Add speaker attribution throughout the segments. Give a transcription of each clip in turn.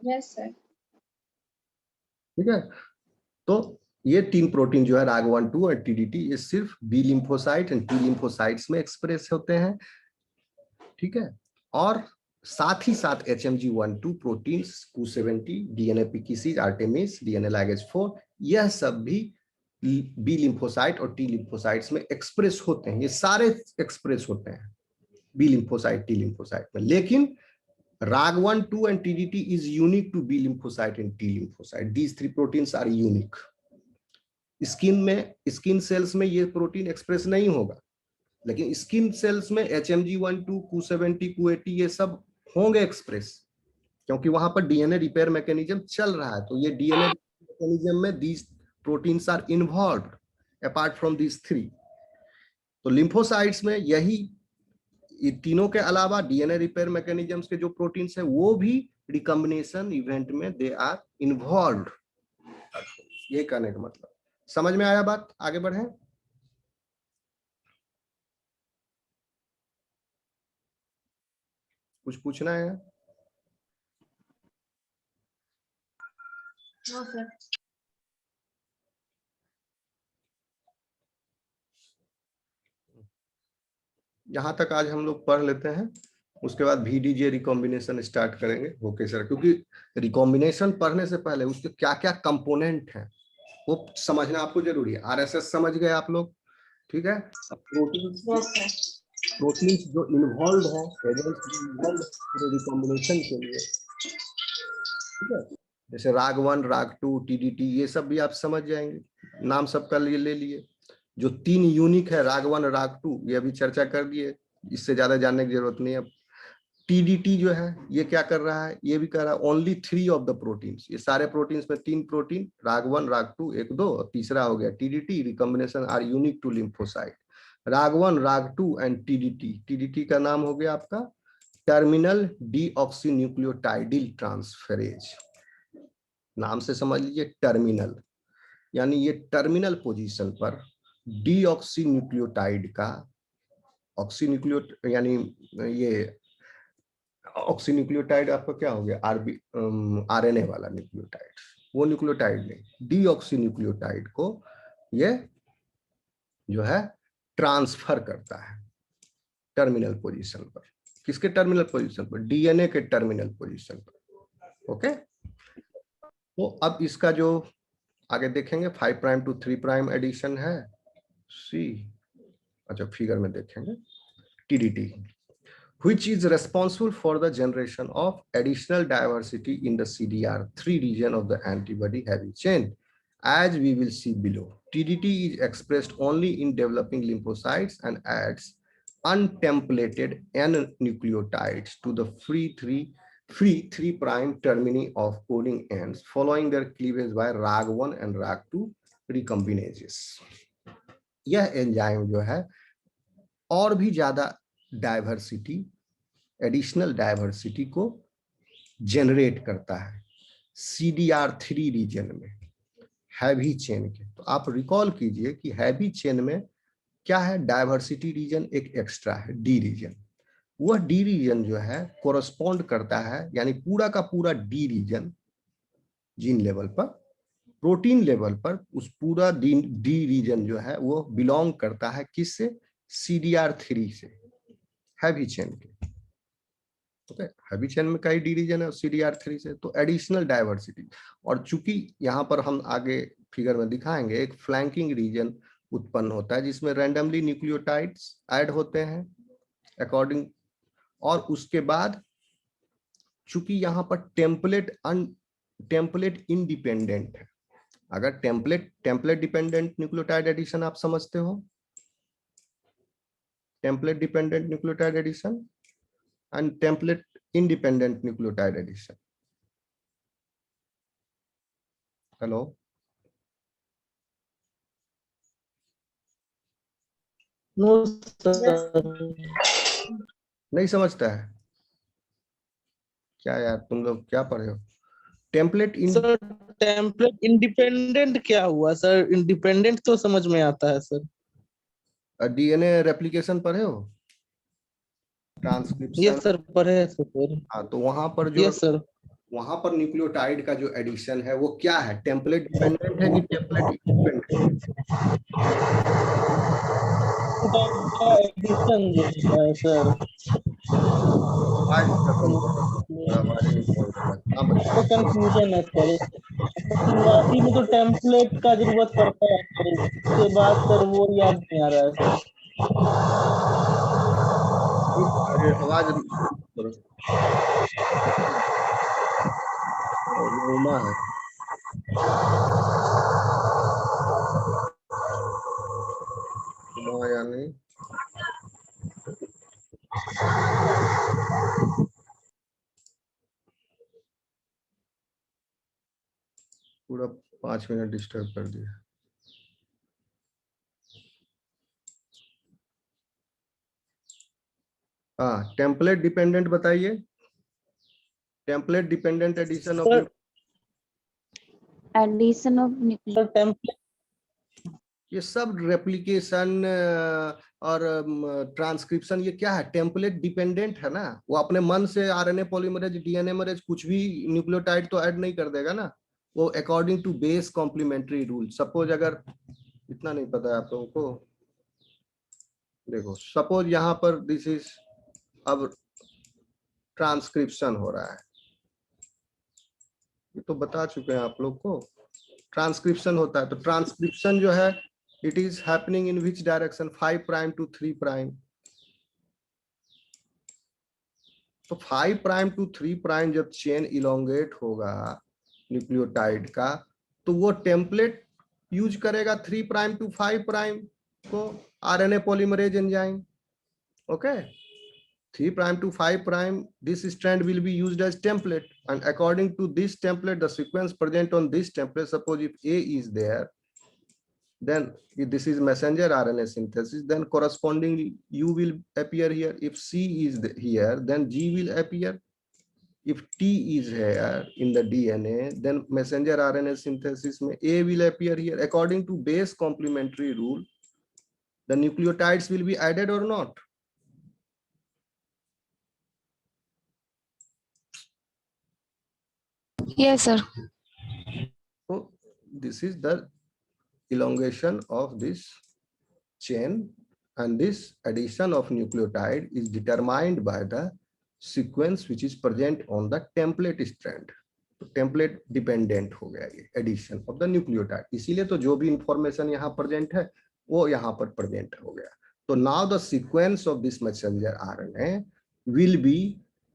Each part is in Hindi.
Speaker 1: Yes sir.
Speaker 2: ठीक है, तो ये 3 प्रोटीन जो है RAG1-2 और TDT, ये सिर्फ B lymphocyte and T lymphocytes में एक्सप्रेस होते हैं। ठीक है, और साथ ही साथ HMG1-2 protein, Q70, DNA PKcs, Artemis, DNA ligase 4, यह सब भी बी लिम्फोसाइट और टी लिम्फोसाइट्स में एक्सप्रेस होते हैं। ये सारे एक्सप्रेस होते हैं बी लिम्फोसाइट, टी लिम्फोसाइट में, लेकिन RAG1-2 and TDT is unique to B lymphocyte and T lymphocyte. These 3 proteins are unique. Skin cells में ये प्रोटीन एक्सप्रेस नहीं होगा, लेकिन स्किन सेल्स में HMG1-2, Q70, Q80 ये सब होंगे एक्सप्रेस, क्योंकि वहां पर डीएनए रिपेयर मैकेनिज्म चल रहा है। तो ये डीएनए मैकेनिज्म में these proteins are involved apart from these 3। तो लिम्फोसाइट्स में यही, ये तीनों के अलावा डीएनए रिपेयर मैकेनिज्म्स के जो प्रोटीन्स हैं वो भी रिकॉम्बिनेशन इवेंट में दे आर इन्वॉल्व्ड। ये कहने का मतलब, समझ में आया बात? आगे बढ़े। कुछ पूछना है?
Speaker 1: No sir.
Speaker 2: यहां तक आज हम लोग पढ़ लेते हैं, उसके बाद VDJ रिकॉम्बिनेशन स्टार्ट करेंगे ओके सर, क्योंकि रिकॉम्बिनेशन पढ़ने से पहले उसके क्या क्या कंपोनेंट हैं वो समझना आपको जरूरी है। RSS समझ गए आप लोग? ठीक है, प्रोटीन्स प्रोटीन्स जो इन्वॉल्व है, एजेंट्स जो इन्वॉल्व है रिकॉम्बिनेशन के लिए, ठीक है, जैसे RAG1, RAG2, TDT, ये सब भी आप समझ जाएंगे, नाम सबका ले लिए। जो 3 यूनिक है RAG1, RAG2, ये अभी चर्चा कर दिए, इससे ज्यादा जानने की जरूरत नहीं है। TDT जो है ये क्या कर रहा है, ये भी कर रहा है ओनली 3 ऑफ द प्रोटीन्स, ये सारे प्रोटीन्स में 3 प्रोटीन, RAG1, RAG2, 1, 2, और तीसरा हो गया TDT, recombination are unique to lymphocyte. RAG1, RAG2 and TDT, TDT का नाम हो गया आपका टर्मिनल डीऑक्सीन्यूक्लियोटाइडिल ट्रांसफरेज, नाम से समझ लीजिए टर्मिनल, यानी ये टर्मिनल पोजीशन पर डीऑक्सीन्यूक्लियोटाइड का, ऑक्सीन्यूक्लियो यानी ये ऑक्सीन्यूक्लियोटाइड आपका क्या हो गया, RNA वाला न्यूक्लियोटाइड, वो न्यूक्लियोटाइड नहीं, डीऑक्सीन्यूक्लियोटाइड को ये जो है ट्रांसफर करता है टर्मिनल पोजीशन पर। किसके टर्मिनल पोजीशन पर? डीएनए के टर्मिनल पोजीशन पर। ओके, तो अब इसका जो आगे देखेंगे 5 प्राइम टू 3 प्राइम एडिशन है सी, अच्छा फिगर में देखेंगे TDT, which is responsible for the generation of additional diversity in the CDR3 region of the antibody heavy chain, as we will see below. TDT is expressed only in developing lymphocytes and adds untemplated N-nucleotides to the free 3 prime termini of coding ends following their cleavage by RAG1 and RAG2 recombinases. यह एंजाइम जो है और भी ज्यादा डाइवर्सिटी, एडिशनल डाइवर्सिटी को जनरेट करता है CDR3 रीजन में, हैवी चेन के। तो आप रिकॉल कीजिए कि हैवी चेन में क्या है, डाइवर्सिटी रीजन एक एक्स्ट्रा है, डी रीजन। वह डी रीजन जो है कोरस्पॉन्ड करता है, यानी पूरा का पूरा डी रीजन जीन लेवल पर, प्रोटीन लेवल पर उस पूरा डी रीजन जो है वो बिलोंग करता है किससे, CDR3 से, हैवी चेन के। ओके, हैवी चेन में कई डी रीजन है CDR3 से, तो एडिशनल डाइवर्सिटी। और चूंकि यहाँ पर हम आगे फिगर में दिखाएंगे एक फ्लैंकिंग रीजन उत्पन्न होता है जिसमें रैंडमली न्यूक्लियोटाइड्स ऐड होते हैं अकॉर्डिंग, और उसके बाद चूंकि यहाँ पर टेम्पलेट इंडिपेंडेंट है, अगर टेम्पलेट डिपेंडेंट न्यूक्लियोटाइड एडिशन आप समझते हो, template dependent nucleotide addition and template independent nucleotide addition. Hello,
Speaker 3: no sir,
Speaker 2: नहीं समझता है क्या यार, तुम लोग क्या पढ़े हो? टेम्पलेट
Speaker 3: सर टेम्पलेट इंडिपेंडेंट क्या हुआ सर? इंडिपेंडेंट तो समझ में आता है सर।
Speaker 2: DNA रेप्लिकेशन पढ़े हो,
Speaker 3: ये
Speaker 2: ट्रांसक्रिप्शन?
Speaker 3: सर पढ़े हैं सर।
Speaker 2: हाँ, तो वहां पर जो
Speaker 3: यस सर।
Speaker 2: वहां पर न्यूक्लियोटाइड का जो एडिशन है वो क्या है, टेम्पलेट डिपेंडेंट है कि टेम्पलेट इंडिपेंडेंट?
Speaker 3: एडिशन जो है सर,
Speaker 2: आवाज का कम करो, थोड़ा आवाज नहीं पहुंच रहा। हाँ
Speaker 3: तो
Speaker 2: बताइए।
Speaker 3: कंफ्यूजन है सर। शुरुआती में तो टेम्पलेट का जरूरत पड़ता है सर, उसके बाद सर वो याद नहीं आ रहा है सर।
Speaker 2: अरे आवाज करो, ये उमा है। उमा यानी पूरा 5 मिनट डिस्टर्ब कर दिया। हाँ टेम्पलेट डिपेंडेंट बताइए, template dependent addition of
Speaker 3: sir
Speaker 1: addition of nucleo
Speaker 3: template
Speaker 2: ये सब रेप्लिकेशन और ट्रांसक्रिप्शन, ये क्या है, टेम्पलेट डिपेंडेंट है ना। वो अपने मन से आरएनए पॉलीमरेज, डीएनए मरेज कुछ भी न्यूक्लियोटाइड तो ऐड नहीं कर देगा ना, वो according to base complementary rule. Suppose अगर इतना नहीं पता है आप लोगों को, देखो सपोज यहाँ पर दिस इज, अब ट्रांसक्रिप्शन हो रहा है, ये तो बता चुके हैं आप लोग को, ट्रांसक्रिप्शन होता है। तो ट्रांसक्रिप्शन जो है it is happening in which direction, 5 prime to 3 prime. तो 5 प्राइम टू 3 प्राइम जब चेन इलोंगेट होगा न्यूक्लियोटाइड का, तो वो टेम्पलेट यूज करेगा 3 प्राइम टू 5 प्राइम को, RNA polymerase enzyme. Okay, 3 prime to 5 prime, this strand will be used as template, and according to this template, the sequence present on this template, suppose if A is there, then if this is messenger RNA synthesis, then correspondingly U will appear here. If C is here, then G will appear. If T is here in the DNA, then messenger RNA synthesis में A will appear here. According to base complementary rule, the nucleotides will be added or not?
Speaker 1: Yes sir.
Speaker 2: So this is the elongation of this chain, and this addition of nucleotide is determined by the sequence which is present on the template strand. तो टेम्पलेट डिपेंडेंट हो गया ये एडिशन ऑफ द न्यूक्लियोटाइड, इसीलिए तो जो भी इंफॉर्मेशन यहाँ प्रेजेंट है वो यहाँ पर प्रेजेंट हो गया। तो now the sequence of this messenger RNA will be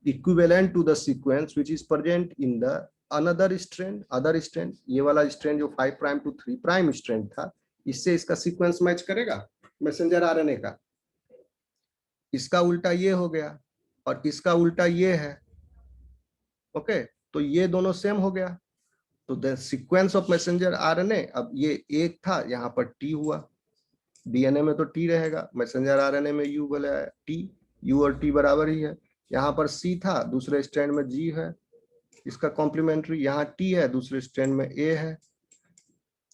Speaker 2: equivalent to the sequence which is present in the another strand, other strand. ये वाला स्ट्रैंड जो 5 प्राइम टू 3 प्राइम स्ट्रैंड था, इससे इसका सीक्वेंस मैच करेगा मैसेंजर आरएनए का। इसका उल्टा ये हो गया और इसका उल्टा ये है। ओके, तो ये दोनों सेम हो गया। तो the sequence of messenger RNA, अब ये एक था, यहाँ पर टी हुआ, डीएनए में तो टी रहेगा, मैसेंजर आरएनए में यू बोले टी, यू और टी बराबर ही है। यहाँ पर सी था, दूसरे स्ट्रैंड में जी है, इसका कॉम्प्लीमेंट्री, यहाँ टी है, दूसरे स्ट्रैंड में ए है।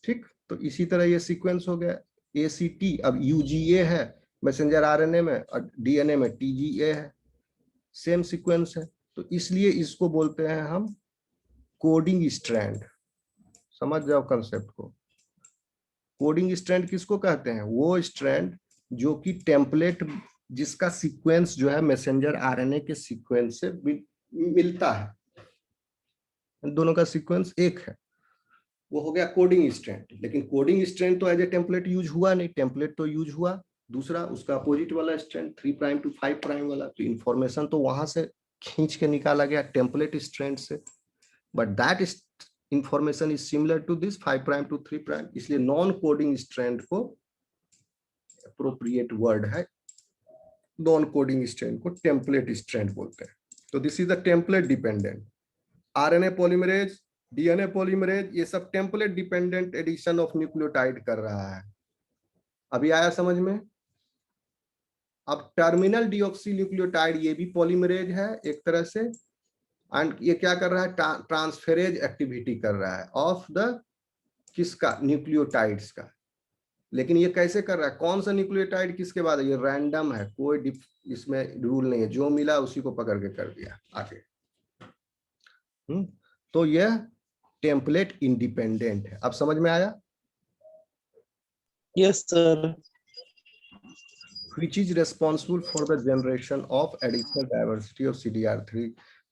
Speaker 2: ठीक, तो इसी तरह ये सीक्वेंस हो गया ए सी टी। अब यूजीए है मैसेंजर आरएनए में और डीएनए में टीजीए है, सेम सीक्वेंस है। तो इसलिए इसको बोलते हैं हम कोडिंग स्ट्रैंड। समझ जाओ कंसेप्ट को। कोडिंग स्ट्रैंड किसको कहते हैं, वो स्ट्रैंड जो कि टेम्पलेट, जिसका सीक्वेंस जो है मैसेंजर आरएनए के सीक्वेंस से मिलता है, दोनों का सीक्वेंस एक है, वो हो गया कोडिंग स्ट्रैंड। लेकिन कोडिंग स्ट्रैंड तो एज ए टेम्पलेट यूज हुआ नहीं, टेम्पलेट तो यूज हुआ दूसरा, उसका अपोजिट वाला स्ट्रैंड 3 प्राइम टू 5 प्राइम वाला। तो इंफॉर्मेशन तो वहां से खींच के निकाला गया टेम्पलेट स्ट्रैंड से, but that information is similar to this 5 prime to 3 prime. इसलिए नॉन कोडिंग स्ट्रैंड को अप्रोप्रिएट वर्ड है, नॉन कोडिंग स्ट्रैंड को टेम्पलेट स्ट्रैंड बोलते हैं। तो this is the template dependent RNA polymerase, DNA polymerase, ये सब template dependent addition of nucleotide कर रहा है। अभी आया समझ में। अब टर्मिनल डीऑक्सी न्यूक्लियोटाइड ये भी पॉलीमरेज है एक तरह से, एंड ये क्या कर रहा है, ट्रांसफेरेज एक्टिविटी कर रहा है ऑफ द किसका, न्यूक्लियोटाइड्स का। लेकिन ये कैसे कर रहा है, कौन सा न्यूक्लियोटाइड किसके बाद, ये रैंडम है, कोई इसमें रूल नहीं है, जो मिला उसी को पकड़ के कर दिया। आगे तो यह टेम्पलेट इंडिपेंडेंट है। अब समझ में आया?
Speaker 3: Yes sir.
Speaker 2: Which is responsible for the generation of additional diversity of CDR3.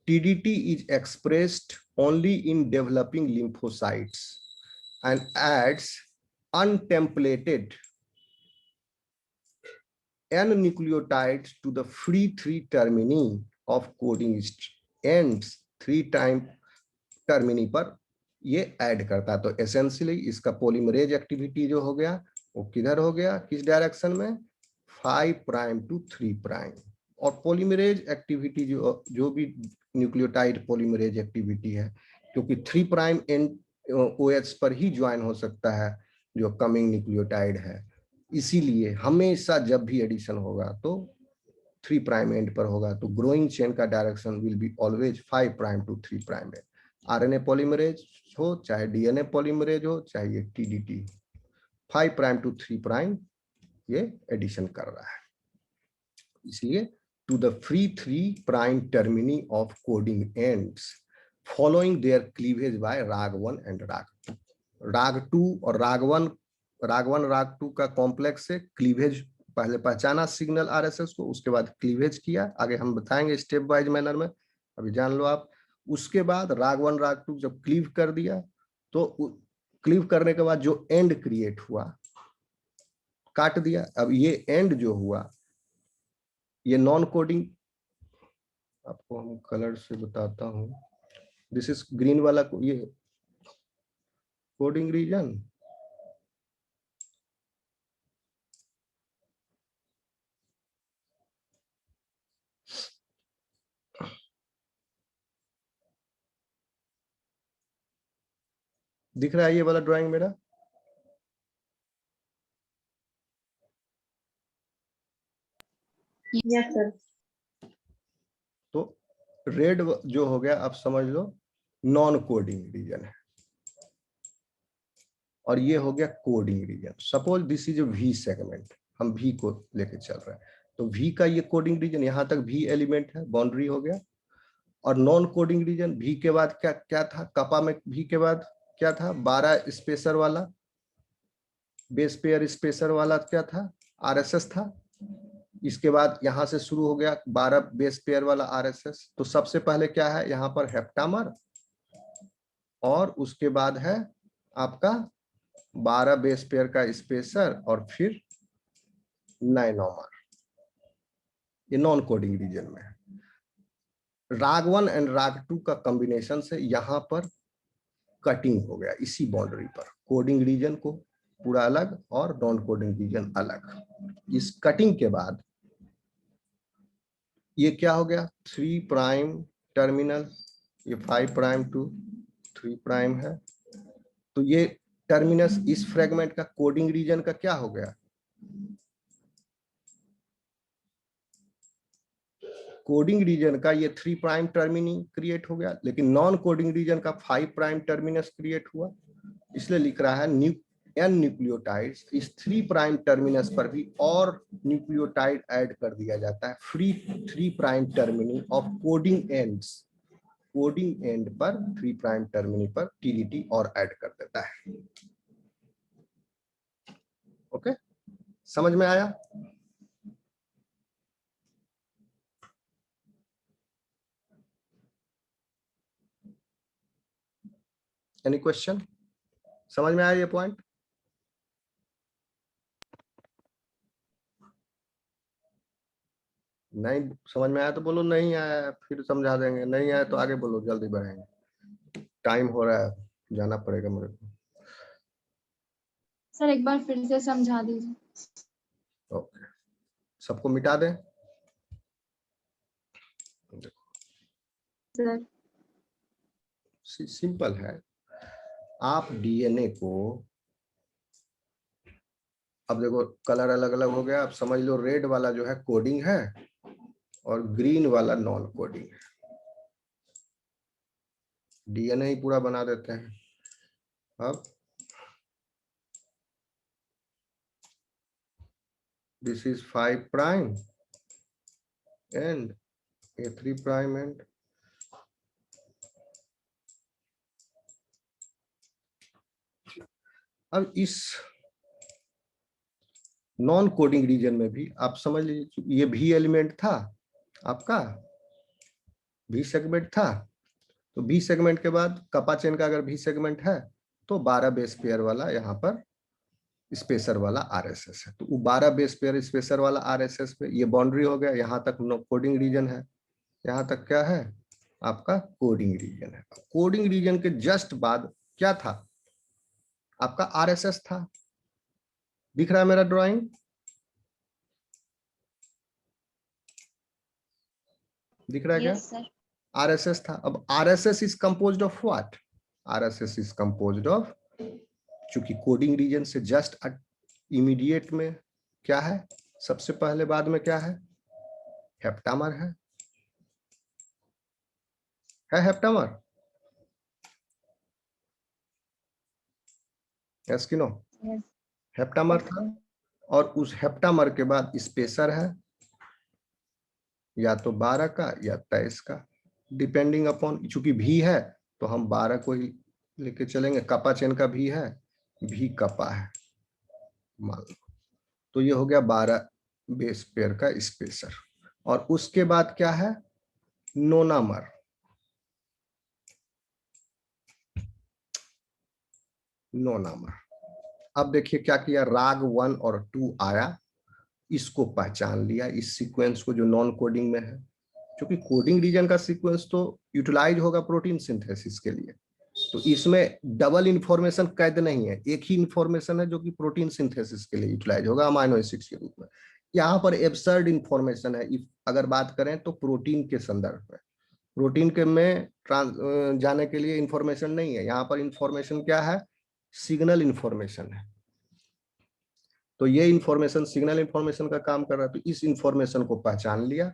Speaker 2: TDT is expressed only in developing lymphocytes and adds untemplated N-nucleotides to the free 3 termini of coding ends 3 time termini पर ये ऐड करता है। तो एसेंशियली इसका पॉलीमरेज एक्टिविटी जो हो गया वो किधर हो गया, किस डायरेक्शन में, 5 प्राइम टू 3 प्राइम। और पॉलीमरेज एक्टिविटी जो भी न्यूक्लियोटाइड पॉलीमरेज एक्टिविटी है, क्योंकि 3 प्राइम एंड OH पर ही ज्वाइन हो सकता है जो कमिंग न्यूक्लियोटाइड है, इसीलिए हमेशा जब भी एडिशन होगा तो 3 प्राइम एंड पर होगा। तो ग्रोइंग चेन का direction will be always 5 prime to 3 prime end. RNA polymerase हो चाहे DNA पॉलीमरेज हो चाहे ये TDT, 5 प्राइम टू 3 प्राइम ये एडिशन कर रहा है। इसलिए to the free 3 prime termini of coding ends following their cleavage by RAG1 and RAG2। RAG2 और RAG1 RAG1 RAG2 का कॉम्प्लेक्स से क्लीवेज पहले पहचाना सिग्नल RSS को, उसके बाद क्लीवेज किया, आगे हम बताएंगे स्टेप वाइज मैनर में, अभी जान लो आप। उसके बाद RAG1 RAG2 जब क्लीव कर दिया तो क्लीव करने के बाद जो एंड क्रिएट हुआ काट दिया। अब ये एंड जो हुआ ये नॉन कोडिंग, आपको हम कलर से बताता हूं, दिस इज ग्रीन वाला ये कोडिंग रीजन, दिख रहा है ये वाला ड्राइंग मेरा?
Speaker 1: Yes sir.
Speaker 2: तो रेड जो हो गया आप समझ लो नॉन कोडिंग रीजन है, और ये हो गया coding region. Suppose this is a V segment, हम V को लेके चल रहे हैं, तो V का ये कोडिंग रीजन, यहां तक V एलिमेंट है, बाउंड्री हो गया। और नॉन कोडिंग रीजन V के बाद क्या क्या था, कपा में V के बाद क्या था, 12 स्पेसर वाला बेस पेयर स्पेसर वाला क्या था, RSS था। इसके बाद यहां से शुरू हो गया 12 बेस पेयर वाला RSS। तो सबसे पहले क्या है यहाँ पर, हेप्टामर, और उसके बाद है आपका 12 बेस पेयर का स्पेसर, और फिर नाइनोमर। ये नॉन कोडिंग रीजन में है। RAG1 एंड RAG2 का कॉम्बिनेशन से यहाँ पर कटिंग हो गया इसी बाउंड्री पर, कोडिंग रीजन को पूरा अलग और नॉन कोडिंग रीजन अलग। इस कटिंग के बाद ये क्या हो गया, 3 प्राइम टर्मिनल, ये 5 प्राइम टू 3 प्राइम है। तो ये टर्मिनस इस फ्रेगमेंट का कोडिंग रीजन का क्या हो गया, कोडिंग रीजन का ये 3 प्राइम टर्मिनी क्रिएट हो गया, लेकिन नॉन कोडिंग रीजन का 5 प्राइम टर्मिनस क्रिएट हुआ। इसलिए लिख रहा है N न्यूक्लियोटाइड्स, इस 3 प्राइम टर्मिनस पर भी और न्यूक्लियोटाइड ऐड कर दिया जाता है free 3 prime termini of coding ends. Coding end पर 3 प्राइम टर्मिनी पर TDT और ऐड कर देता है। ओके, समझ में आया? Any question? समझ में आया ये पॉइंट? नहीं समझ में आया तो बोलो, नहीं आया फिर समझा देंगे, नहीं आया तो आगे बोलो, जल्दी बढ़ेंगे, टाइम हो रहा है, जाना पड़ेगा मेरे को।
Speaker 1: सर एक बार फिर से समझा दीजिए।
Speaker 2: ओके, सबको मिटा दें?
Speaker 1: सर
Speaker 2: सिंपल है, आप DNA को, अब देखो कलर अलग अलग हो गया, आप समझ लो रेड वाला जो है कोडिंग है और ग्रीन वाला नॉन कोडिंग है। DNA ही पूरा बना देते हैं। अब this is 5 prime and A3 prime and अब इस नॉन कोडिंग रीजन में भी आप समझ लीजिए, ये भी एलिमेंट था आपका, भी सेगमेंट था, तो बी सेगमेंट के बाद कपा चेन का अगर भी सेगमेंट है तो 12 बेस पेयर वाला यहाँ पर स्पेसर वाला आरएसएस है। तो वो 12 बेस पेयर स्पेसर वाला आरएसएस पे ये बाउंड्री हो गया, यहाँ तक नो कोडिंग रीजन है, यहाँ तक क्या है आपका कोडिंग रीजन है। कोडिंग रीजन के जस्ट बाद क्या था आपका आरएसएस था। दिख रहा है मेरा ड्राइंग? दिख रहा है क्या?
Speaker 1: Yes sir.
Speaker 2: आरएसएस था। अब RSS is composed of what? RSS is composed of, चूंकि कोडिंग रीजन से जस्ट इमीडिएट में क्या है, सबसे पहले बाद में क्या है, हेप्टामर है हेप्टामर, यस कि नो? हेप्टामर था, और उस हेप्टामर के बाद स्पेसर है, या तो 12 का या 23 का, डिपेंडिंग अपॉन, चूंकि भी है तो हम 12 को ही लेके चलेंगे। कपा चेन का भी है, भी कपा है मान लो, तो ये हो गया 12 बेस पेयर का स्पेसर। और उसके बाद क्या है, नोनामर। नोनामर। अब देखिए क्या किया, राग 1 और 2 आया, इसको पहचान लिया, इस सीक्वेंस को जो नॉन कोडिंग में है, क्योंकि कोडिंग रीजन का सीक्वेंस तो यूटिलाइज होगा प्रोटीन सिंथेसिस के लिए, तो इसमें डबल इंफॉर्मेशन कैद नहीं है, एक ही इंफॉर्मेशन है जो कि प्रोटीन सिंथेसिस के लिए यूटिलाइज होगा अमाइनो एसिड्स के रूप में। यहाँ पर एब्सर्ड इंफॉर्मेशन है, अगर बात करें तो प्रोटीन के संदर्भ में, प्रोटीन के में जाने के लिए इंफॉर्मेशन नहीं है, यहाँ पर इंफॉर्मेशन क्या है, सिग्नल इंफॉर्मेशन है। तो ये इंफॉर्मेशन सिग्नल इंफॉर्मेशन का काम कर रहा है, तो इस इंफॉर्मेशन को पहचान लिया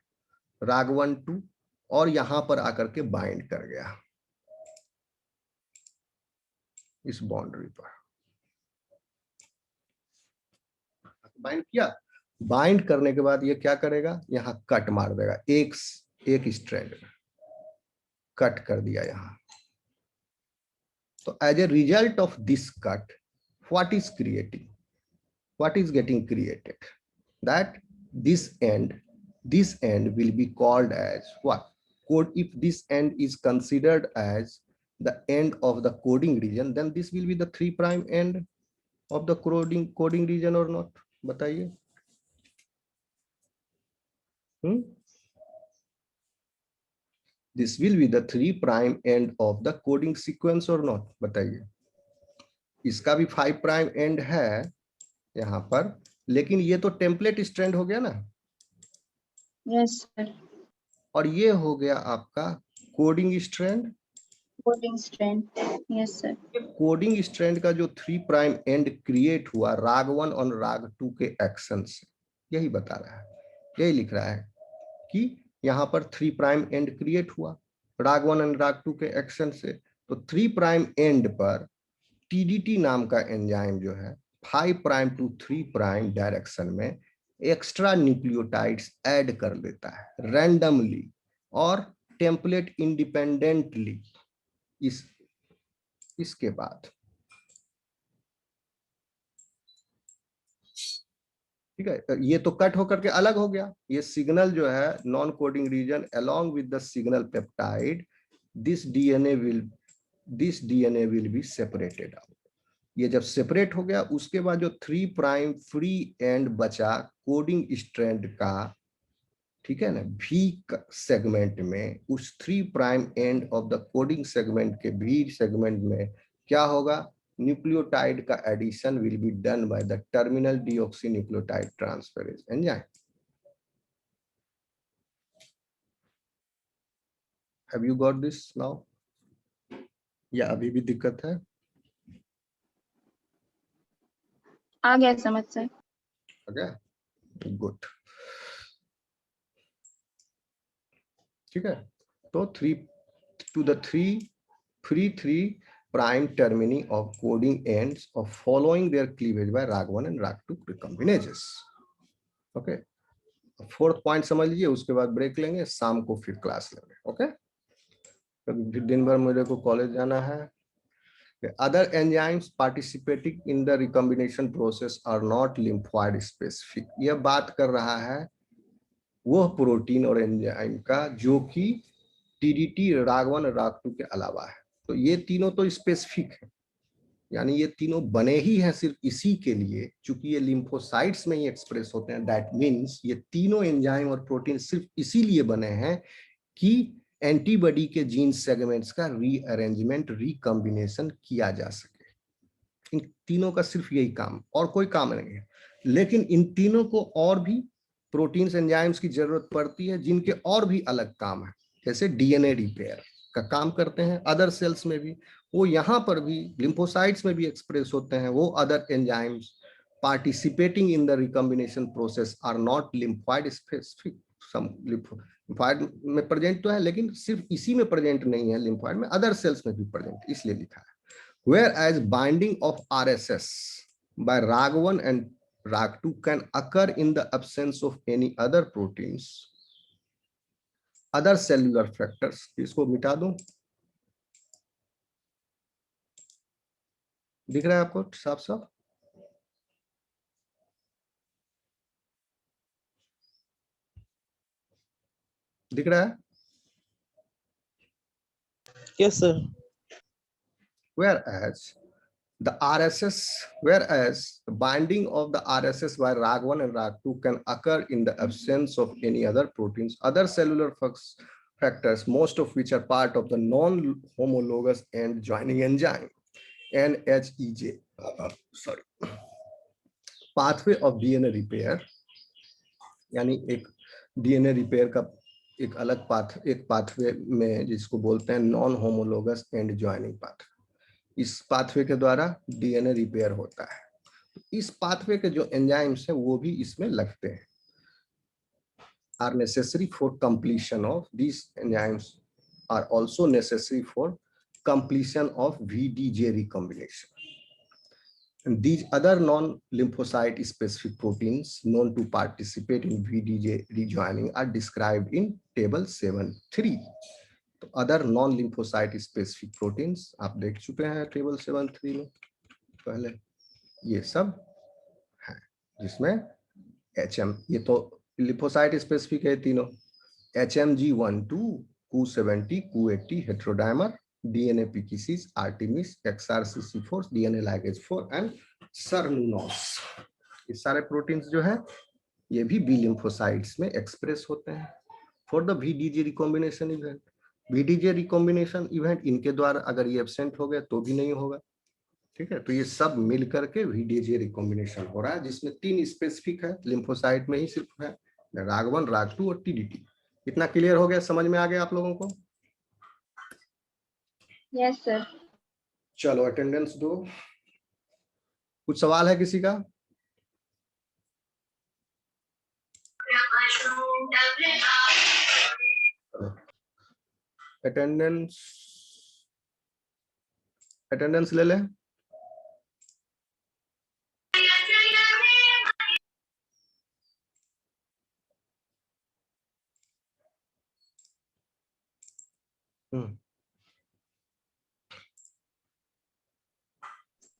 Speaker 2: राग 1 2, और यहां पर आकर के बाइंड कर गया इस बाउंड्री पर, बाइंड किया। बाइंड करने के बाद ये क्या करेगा, यहां कट मार देगा, एक स्ट्रैंड में कट कर दिया यहां। तो as a result of this cut, what is creating, what is getting created, that this end will be called as what code. If this end is considered as the end of the coding region, then this will be the 3' end of the coding region or not, बताइए। This will be the 3' end of the coding sequence or not, बताइए। इसका भी 5' end है यहाँ पर, लेकिन ये तो टेम्पलेट स्ट्रैंड हो गया ना।
Speaker 1: Yes sir.
Speaker 2: और ये हो गया आपका coding strand.
Speaker 1: Coding strand, yes sir.
Speaker 2: Coding strand का जो 3' एंड क्रिएट हुआ राग 1 और राग 2 के एक्शन से, यही बता रहा है, यही लिख रहा है कि यहाँ पर 3' एंड क्रिएट हुआ राग 1 और राग 2 के एक्शन से। तो 3' एंड पर टीडीटी नाम का एंजाइम जो है 5' to 3' डायरेक्शन में एक्स्ट्रा न्यूक्लियोटाइड्स ऐड कर देता है रैंडमली और टेम्पलेट इंडिपेंडेंटली। इसके बाद ठीक है, ये तो कट होकर के अलग हो गया, ये सिग्नल जो है non coding region along with the signal peptide, this DNA will be separated out. ये जब सेपरेट हो गया उसके बाद जो 3' फ्री एंड बचा कोडिंग स्ट्रैंड का, ठीक है ना, भी सेगमेंट में, उस 3' end of the coding segment के भी सेगमेंट में क्या होगा, न्यूक्लियोटाइड का addition will be done by the terminal deoxy nucleotide transferase enzyme. Have you got this now, या अभी भी दिक्कत है?
Speaker 1: आ गया समझ सर।
Speaker 2: ओके गुड, ठीक है। तो 3 to the 3' termini of coding ends of following their cleavage by rag 1 and rag 2 recombinases। Okay, 4th point समझ लीजिए, उसके बाद ब्रेक लेंगे, शाम को फिर क्लास लेंगे। ओके, फिर दिन भर मेरे को कॉलेज जाना है, Other enzymes participating in the recombination process are not lymphoid specific. यह बात कर रहा है वह प्रोटीन और एंजाइम का जो कि टीडीटी, राग1, राग2 के अलावा है। तो ये तीनों तो स्पेसिफिक है, यानी ये तीनों बने ही हैं सिर्फ इसी के लिए, चूंकि ये लिम्फोसाइट्स में ही एक्सप्रेस होते हैं। दैट मीन्स ये तीनों एंजाइम और प्रोटीन सिर्फ इसीलिए बने हैं कि एंटीबॉडी के जीन सेगमेंट्स का रीअरेंजमेंट, रिकॉम्बिनेशन किया जा सके। इन तीनों का सिर्फ यही काम, और कोई काम नहीं है। लेकिन इन तीनों को और भी प्रोटीन्स, एंजाइम्स की जरूरत पड़ती है जिनके और भी अलग काम है, जैसे डीएनए रिपेयर का काम करते हैं अदर सेल्स में भी, वो यहाँ पर भी लिम्फोसाइट्स में भी एक्सप्रेस होते हैं। वो other enzymes participating in the recombination process are not lymphoid specific. Some lymphoid में प्रेजेंट तो है, लेकिन सिर्फ इसी में प्रेजेंट नहीं है, लिम्फोइड में अदर सेल्स में भी प्रेजेंट, इसलिए लिखा है। Whereas binding of RSS by RAG1 and RAG2 can occur in the absence of any other proteins, other cellular factors. इसको मिटा दूं, दिख रहा है आपको साफ साफ? दिख रहा है?
Speaker 3: Yes, sir.
Speaker 2: Whereas the binding of the RSS by RAG1 and RAG2 can occur in the absence of any other proteins, other cellular factors, most of which are part of the non-homologous end joining enzyme, NHEJ. Pathway of DNA repair, यानी एक डीएनए रिपेयर का एक अलग पाथवे में, जिसको बोलते हैं non homologous and joining pathway. इस पाथवे के द्वारा डीएनए रिपेयर होता है। तो इस पाथवे के जो एंजाइम्स हैं वो भी इसमें लगते हैं। Are necessary for completion of this enzymes are also necessary for completion of VDJ recombination. And these other non-lymphocyte specific proteins known to participate in VDJ rejoining are described in table 7.3. तो other non lymphocyte specific proteins आप देख चुके हैं टेबल 7.3 में पहले, ये सब है, जिसमें HM, ये तो लिम्फोसाइट स्पेसिफिक है तीनों, HMG12, Q70, Q80 heterodimer, DNA PKCs, Artemis, XRCC4, DNA ligase 4 and Cernunnos. ये सारे प्रोटीन्स जो है ये भी बी लिम्फोसाइट्स में एक्सप्रेस होते हैं for the VDJ recombination event. VDJ recombination event इनके द्वारा अगर ये एब्सेंट हो गया तो भी नहीं होगा, ठीक है। तो ये सब मिल करके VDJ रिकॉम्बिनेशन हो रहा है, जिसमें 3 स्पेसिफिक है, लिम्फोसाइट में ही सिर्फ है, RAG1, RAG2 और TDT। इतना क्लियर हो गया, समझ में आ गया आप लोगों को?
Speaker 1: Yes sir.
Speaker 2: चलो अटेंडेंस दो। कुछ सवाल है किसी का? अटेंडेंस ले लें।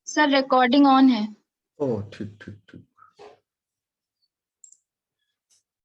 Speaker 1: सर रिकॉर्डिंग ऑन है।
Speaker 2: ओह ठीक ठीक ठीक।